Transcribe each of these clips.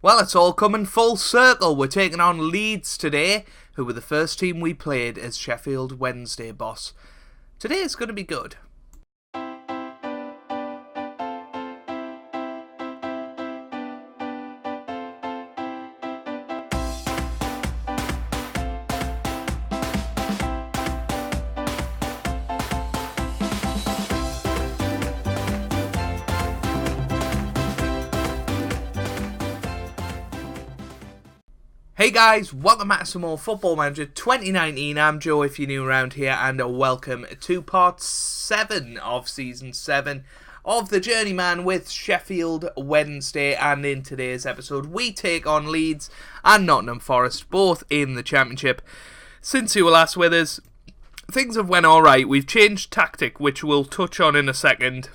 Well, it's all coming full circle. We're taking on Leeds today, who were the first team we played as Sheffield Wednesday, boss. Today is going to be good. Hey guys, welcome back to some more Football Manager 2019. I'm Joe if you're new around here, and welcome to part 7 of season 7 of the Journeyman with Sheffield Wednesday. And in today's episode we take on Leeds and Nottingham Forest, both in the Championship. Since you were last with us, things have went alright. We've changed tactic, which we'll touch on in a second.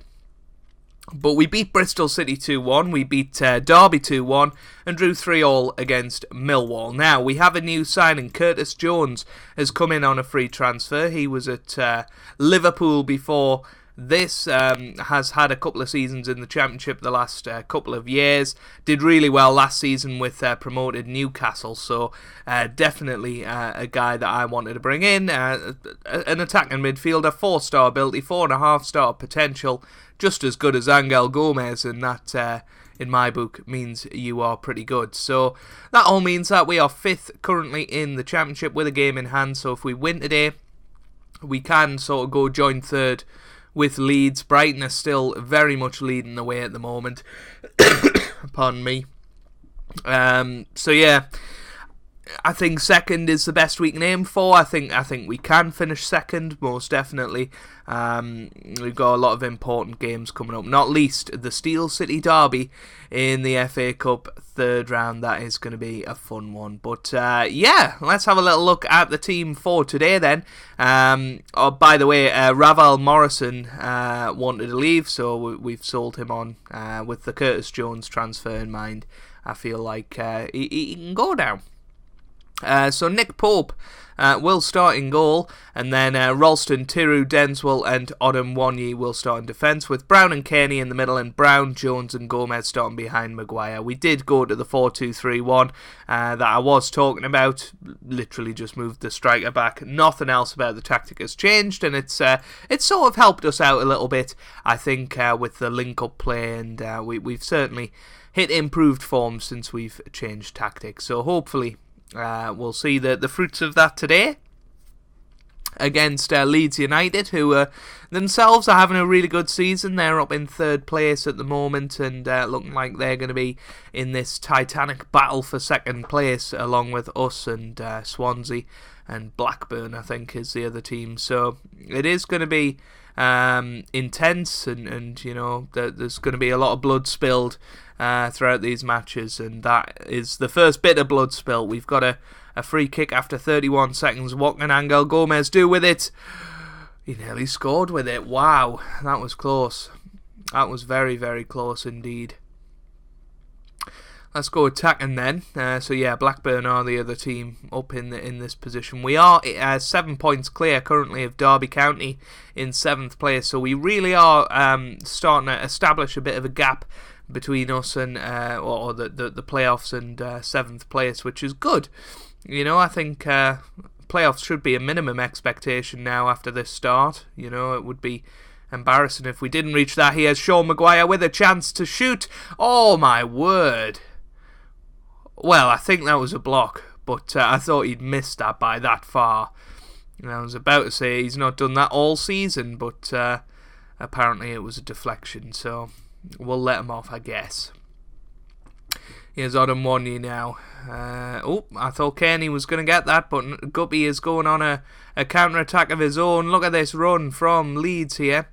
But we beat Bristol City 2-1, we beat Derby 2-1 and drew 3-3 against Millwall. Now, we have a new signing. Curtis Jones has come in on a free transfer. He was at Liverpool before this, has had a couple of seasons in the Championship the last couple of years. Did really well last season with promoted Newcastle, so definitely a guy that I wanted to bring in. An attacking midfielder, 4-star ability, 4.5-star potential. Just as good as Angel Gomez, and that, in my book, means you are pretty good. So that all means that we are 5th currently in the Championship with a game in hand. So if we win today, we can sort of go join 3rd with Leeds. Brighton is still very much leading the way at the moment. Pardon me. So yeah, I think 2nd is the best we can aim for. I think we can finish 2nd, most definitely. We've got a lot of important games coming up, not least the Steel City Derby in the FA Cup 3rd round. That is going to be a fun one. But yeah, let's have a little look at the team for today then. By the way, Raval Morrison wanted to leave, so we've sold him on with the Curtis Jones transfer in mind. I feel like he can go now. So Nick Pope will start in goal, and then Ralston, Tiru, Denswell and Odom Wanyi will start in defence, with Brown and Kearney in the middle, and Brown, Jones and Gomez starting behind Maguire. We did go to the 4-2-3-1 that I was talking about, literally just moved the striker back. Nothing else about the tactic has changed, and it's sort of helped us out a little bit, I think, with the link-up play, and we've certainly hit improved form since we've changed tactics. So hopefully we'll see the fruits of that today against Leeds United, who themselves are having a really good season. They're up in 3rd place at the moment, and looking like they're going to be in this titanic battle for 2nd place, along with us and Swansea and Blackburn, I think, is the other team. So it is going to be intense, and you know, there's going to be a lot of blood spilled throughout these matches, and that is the first bit of blood spill. We've got a free kick after 31 seconds. What can Angel Gomez do with it? He nearly scored with it. Wow, that was close. That was very, very close indeed. Let's go attacking then. So yeah, Blackburn are the other team up in this position. We are 7 points clear currently of Derby County in 7th place. So we really are starting to establish a bit of a gap between us and or the playoffs and 7th place, which is good. You know, I think playoffs should be a minimum expectation now after this start. You know, it would be embarrassing if we didn't reach that. Here's Sean Maguire with a chance to shoot. Oh my word. Well, I think that was a block, but I thought he'd missed that by that far. And I was about to say he's not done that all season, but apparently it was a deflection, so we'll let him off, I guess. Here's Odom Wanyi now. I thought Kearney was going to get that, but Guppy is going on a counter-attack of his own. Look at this run from Leeds here.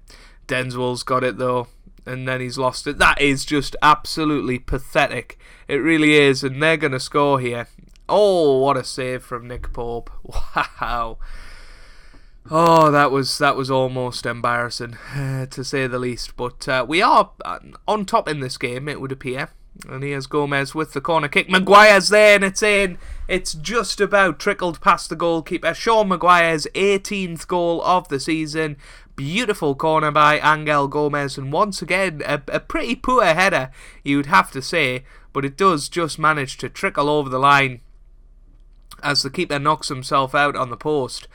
Denswell's got it though, and then he's lost it. That is just absolutely pathetic. It really is, and they're going to score here. Oh, what a save from Nick Pope. Wow. Oh, that was almost embarrassing, to say the least. But we are on top in this game, it would appear. And here's Gomez with the corner kick. Maguire's there, and it's in. It's just about trickled past the goalkeeper. Sean Maguire's 18th goal of the season. Beautiful corner by Angel Gomez, and once again, a pretty poor header, you'd have to say. but it does just manage to trickle over the line as the keeper knocks himself out on the post.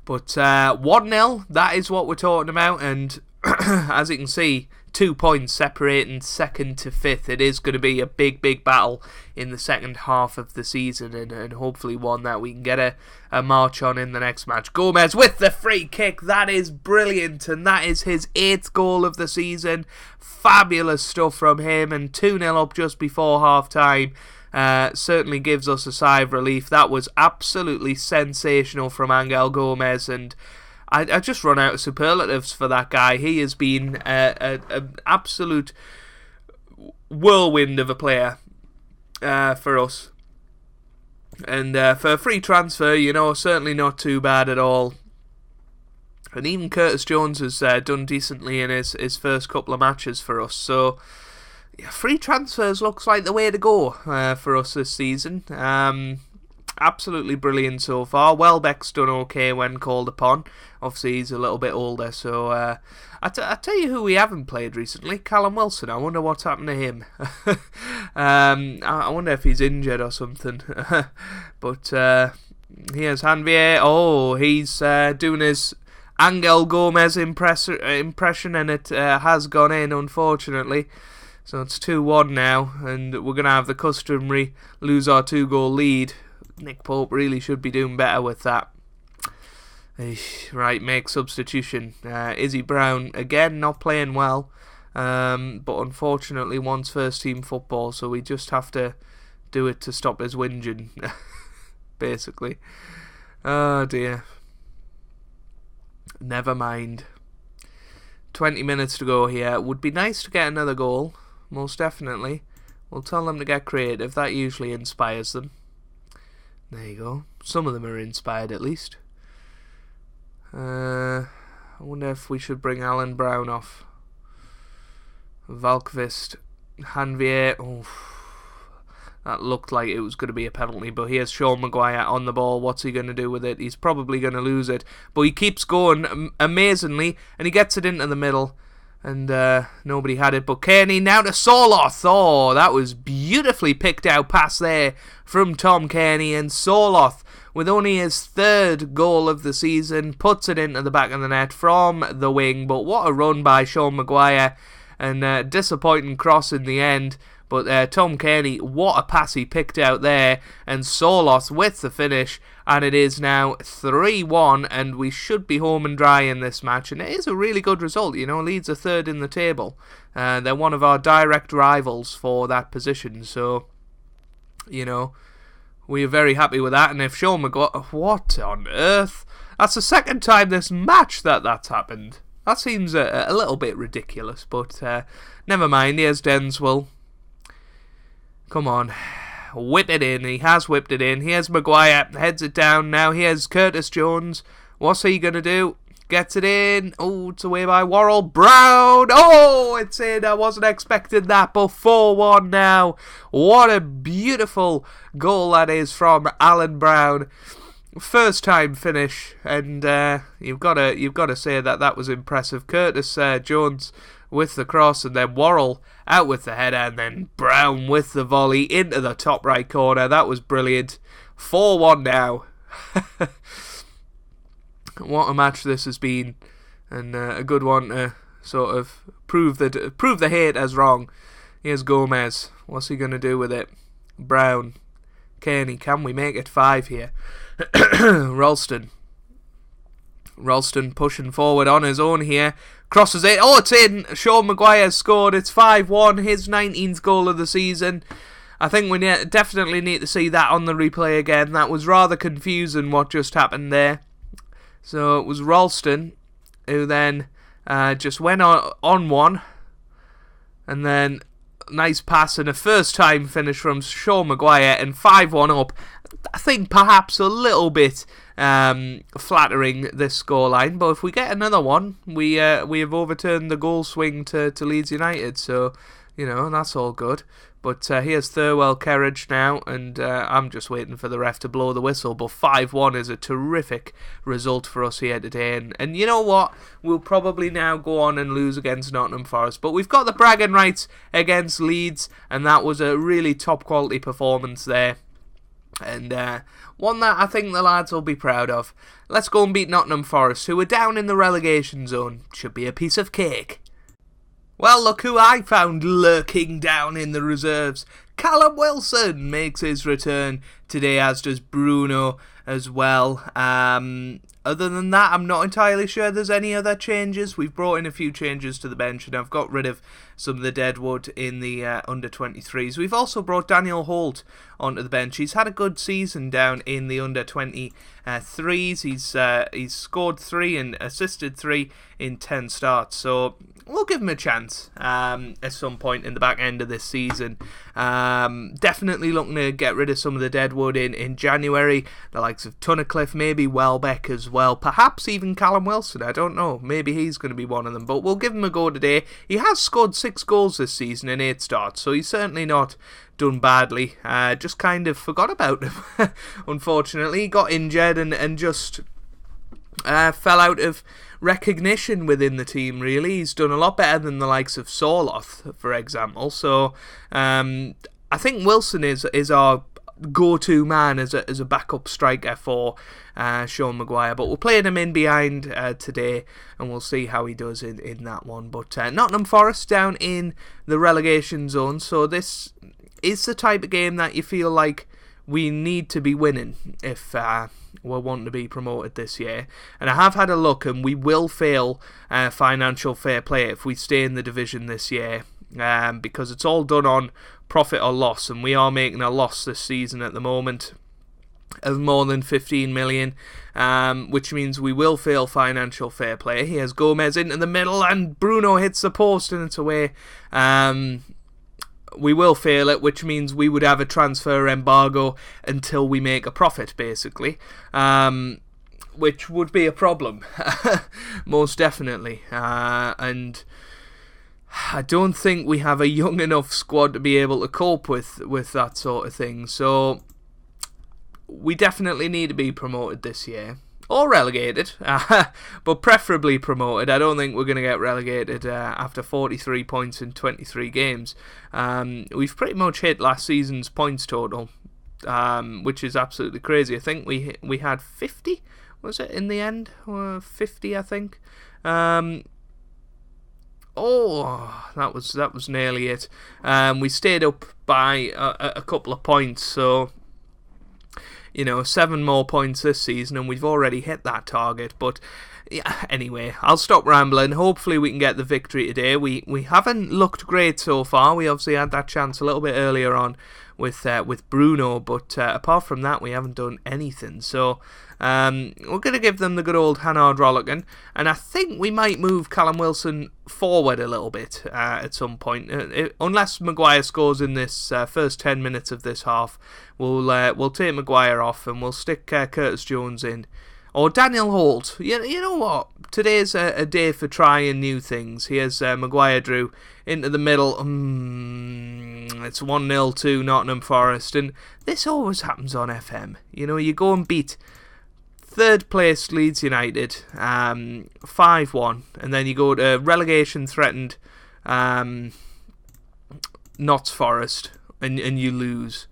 But 1-0, that is what we're talking about, and as you can see, 2 points separating second to fifth. It is going to be a big, big battle in the second half of the season, and hopefully one that we can get a march on in the next match. Gomez with the free kick. That is brilliant, and that is his 8th goal of the season. Fabulous stuff from him, and 2-0 up just before half-time. Certainly gives us a sigh of relief. That was absolutely sensational from Angel Gomez, and I just run out of superlatives for that guy. He has been an absolute whirlwind of a player for us. And for a free transfer, certainly not too bad at all. And even Curtis Jones has done decently in his first couple of matches for us. So, yeah, free transfers looks like the way to go for us this season. Absolutely brilliant so far. Welbeck's done okay when called upon. Obviously, he's a little bit older, so I tell you who we haven't played recently, Callum Wilson. I wonder what's happened to him. I wonder if he's injured or something. But here's Janvier. Oh, he's doing his Angel Gomez impression, and it has gone in, unfortunately. So it's 2-1 now, and we're going to have the customary lose our 2-goal lead. Nick Pope really should be doing better with that. Right, make substitution. Izzy Brown, again, not playing well, but unfortunately wants first team football, so we just have to do it to stop his whinging, basically. Oh dear. Never mind. 20 minutes to go here. Would be nice to get another goal, most definitely. We'll tell them to get creative, that usually inspires them. There you go. Some of them are inspired at least. I wonder if we should bring Alan Brown off. Valkvist, Janvier. Oh, that looked like it was going to be a penalty, but here's Sean Maguire on the ball. What's he going to do with it? He's probably going to lose it, but he keeps going amazingly, and he gets it into the middle, and nobody had it but Kearney. Now to Soloth. Oh, that was beautifully picked out pass there from Tom Kearney, and Soloth, with only his 3rd goal of the season, puts it into the back of the net from the wing. But what a run by Sean Maguire, and disappointing cross in the end. But Tom Kearney, what a pass he picked out there, and Soloth with the finish, and it is now 3-1, and we should be home and dry in this match, and it is a really good result. Leeds are 3rd in the table. They're one of our direct rivals for that position, so, we are very happy with that. And if Sean Maguire, what on earth? That's the 2nd time this match that's happened. That seems a little bit ridiculous, but never mind. Here's Denswell. Come on, whip it in. He has whipped it in. Here's Maguire, heads it down now. Here's Curtis Jones. What's he going to do? Gets it in. Oh, it's away by Worrell. Brown. Oh, it's in. I wasn't expecting that, but 4-1 now. What a beautiful goal that is from Alan Brown. First time finish, and you've got to say that was impressive. Curtis Jones with the cross, and then Worrell out with the header, and then Brown with the volley into the top right corner. That was brilliant. 4-1 now. What a match this has been, and a good one to sort of prove the haters wrong. Here's Gomez. What's he going to do with it? Brown. Kearney. Can we make it 5 here? Ralston pushing forward on his own here. Crosses it. Oh, it's in. Sean Maguire scored. It's 5-1. His 19th goal of the season. I think we definitely need to see that on the replay again. That was rather confusing what just happened there. So it was Ralston who then just went on one. And then nice pass and a first time finish from Sean Maguire, and 5-1 up. I think perhaps a little bit flattering this scoreline, but if we get another one, we have overturned the goal swing to Leeds United, so that's all good. But here's Thirlwell Kerridge now, and I'm just waiting for the ref to blow the whistle. But 5-1 is a terrific result for us here today. And you know what? We'll probably now go on and lose against Nottingham Forest. But we've got the bragging rights against Leeds, and that was a really top quality performance there. And one that I think the lads will be proud of. Let's go and beat Nottingham Forest, who are down in the relegation zone. Should be a piece of cake. Well, look who I found lurking down in the reserves. Callum Wilson makes his return today, as does Bruno as well. Other than that, I'm not entirely sure there's any other changes. We've brought in a few changes to the bench, and I've got rid of some of the deadwood in the under-23s. We've also brought Daniel Holt onto the bench. He's had a good season down in the under-23s. He's scored 3 and assisted 3 in 10 starts, so we'll give him a chance at some point in the back end of this season. Definitely looking to get rid of some of the deadwood in January. The likes of Tunnicliffe, maybe Welbeck as well. Perhaps even Callum Wilson. I don't know. Maybe he's going to be one of them. But we'll give him a go today. He has scored 6 goals this season in 8 starts. So he's certainly not done badly. Just kind of forgot about him. Unfortunately, he got injured and just fell out of recognition within the team, really. He's done a lot better than the likes of Sorloth, for example. So I think Wilson is our go-to man as a backup striker for Sean Maguire, but we're playing him in behind today, and we'll see how he does in that one. But Nottingham Forest down in the relegation zone, so this is the type of game that you feel like we need to be winning if we're wanting to be promoted this year. And I have had a look, and we will fail financial fair play if we stay in the division this year, because it's all done on profit or loss, and we are making a loss this season at the moment of more than 15 million, which means we will fail financial fair play. Here's Gomez into the middle, and Bruno hits the post, and it's away. We will fail it, which means we would have a transfer embargo until we make a profit, basically, which would be a problem, most definitely. And I don't think we have a young enough squad to be able to cope with that sort of thing. So we definitely need to be promoted this year. Or relegated, but preferably promoted. I don't think we're going to get relegated after 43 points in 23 games. We've pretty much hit last season's points total, which is absolutely crazy. I think we had 50, was it, in the end? 50, I think. That was nearly it. We stayed up by a couple of points, so 7 more points this season, and we've already hit that target. But yeah, anyway, I'll stop rambling. Hopefully we can get the victory today. We haven't looked great so far. We obviously had that chance a little bit earlier on with Bruno, but apart from that, we haven't done anything. So we're going to give them the good old Hannard Rolligan, and I think we might move Callum Wilson forward a little bit at some point. Unless Maguire scores in this first 10 minutes of this half, we'll take Maguire off and we'll stick Curtis Jones in. Or Daniel Holt. You know what? Today's a day for trying new things. Here's Maguire Drew into the middle. It's 1-0 to Nottingham Forest. And this always happens on FM. You go and beat third place Leeds United 5-1. And then you go to relegation threatened Notts Forest and you lose.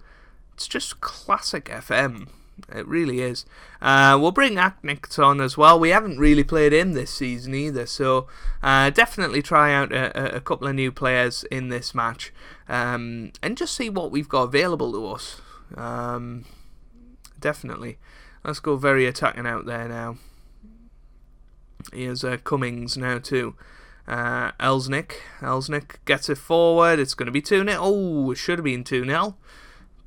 It's just classic FM. It really is. We'll bring Aknick on as well. We haven't really played him this season either, so definitely try out a couple of new players in this match and just see what we've got available to us. Definitely. Let's go very attacking out there now. Here's Cummings now too. Elsnick gets it forward. It's going to be 2-0. Oh, it should have been 2-0.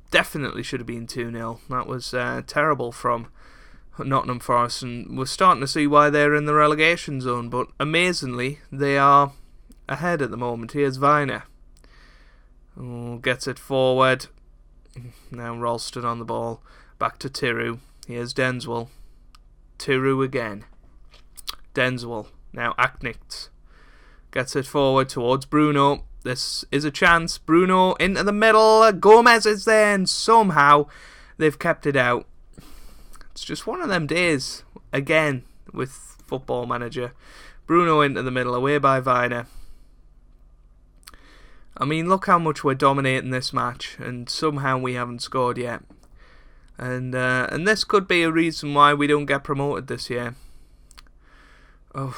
Definitely should have been 2-0. That was terrible from Nottingham Forest, and we're starting to see why they're in the relegation zone, but amazingly they are ahead at the moment. Here's Viner. Oh, gets it forward. Now Ralston on the ball. Back to Tiru. Here's Denswell. Tiru again. Denswell. Now Aknick gets it forward towards Bruno. this is a chance. Bruno into the middle. Gomez is there, and somehow they've kept it out. It's just one of them days, again, with Football Manager. Bruno into the middle, away by Viner. I mean, look how much we're dominating this match, and somehow we haven't scored yet. And this could be a reason why we don't get promoted this year. Oh,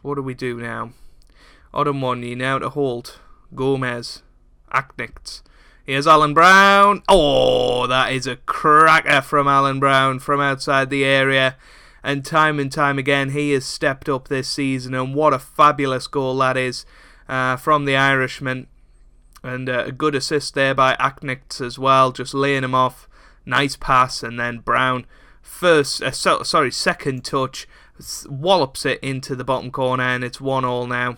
what do we do now? Odemwonyi now to hold. Gomez. Aknichts. Here's Alan Brown. Oh, that is a cracker from Alan Brown from outside the area. And time again, he has stepped up this season. And what a fabulous goal that is from the Irishman. And a good assist there by Aknichts as well. Just laying him off. Nice pass. And then Brown, second touch. Wallops it into the bottom corner. And it's 1-1 now.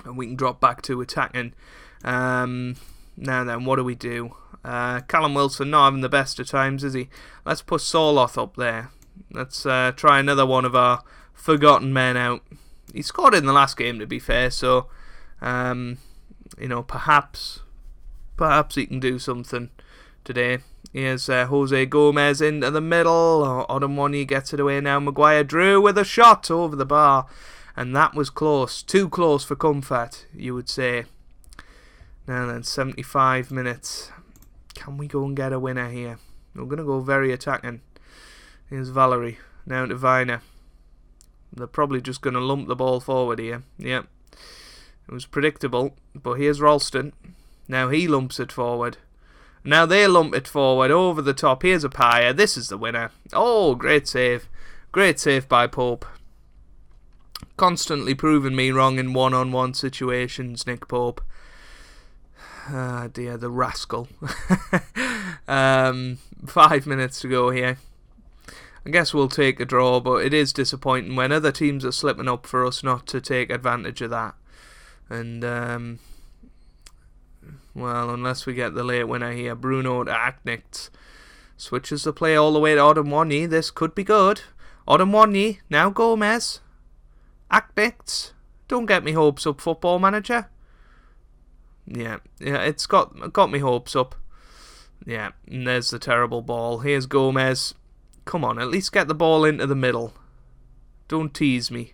And we can drop back to attacking. Now then, what do we do? Callum Wilson not having the best of times, is he? Let's put Soloth up there. Let's try another one of our forgotten men out. He scored in the last game, to be fair, so perhaps he can do something today. Here's Jose Gomez into the middle. Odemwonyi gets it away now. Maguire Drew with a shot over the bar. And that was close. Too close for comfort, you would say. Now then, 75 minutes. Can we go and get a winner here? We're going to go very attacking. Here's Valerie. Now to Viner. They're probably just going to lump the ball forward here. Yep. It was predictable. But here's Ralston. Now he lumps it forward. Now they lump it forward over the top. Here's Apaya. This is the winner. Oh, great save. Great save by Pope. Constantly proving me wrong in one-on-one situations, Nick Pope. Ah, dear, the rascal. 5 minutes to go here. I guess we'll take a draw, but it is disappointing when other teams are slipping up for us not to take advantage of that. And, well, unless we get the late winner here, Bruno to Aknichts. Switches the play all the way to Odemwonyi. This could be good. Odemwonyi, now Gomez. Aknichts. Don't get me hopes up, Football Manager. Yeah, it's got me hopes up. Yeah, and there's the terrible ball. Here's Gomez. Come on, at least get the ball into the middle. Don't tease me.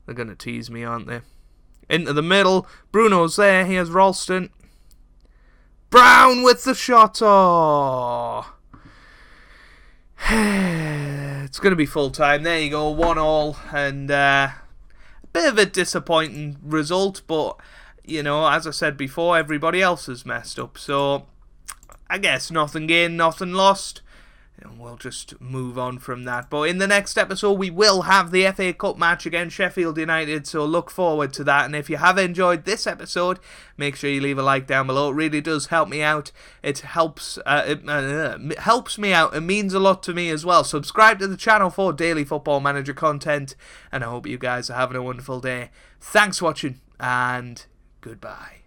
They're going to tease me, aren't they? Into the middle. Bruno's there. Here's Ralston. Brown with the shot. Oh. It's going to be full time. There you go. 1-1. And a bit of a disappointing result, but as I said before, everybody else has messed up. So, I guess nothing gained, nothing lost. And we'll just move on from that. But in the next episode, we will have the FA Cup match against Sheffield United. So, look forward to that. And if you have enjoyed this episode, make sure you leave a like down below. It really does help me out. It helps me out. It means a lot to me as well. Subscribe to the channel for daily Football Manager content. And I hope you guys are having a wonderful day. Thanks for watching. And goodbye.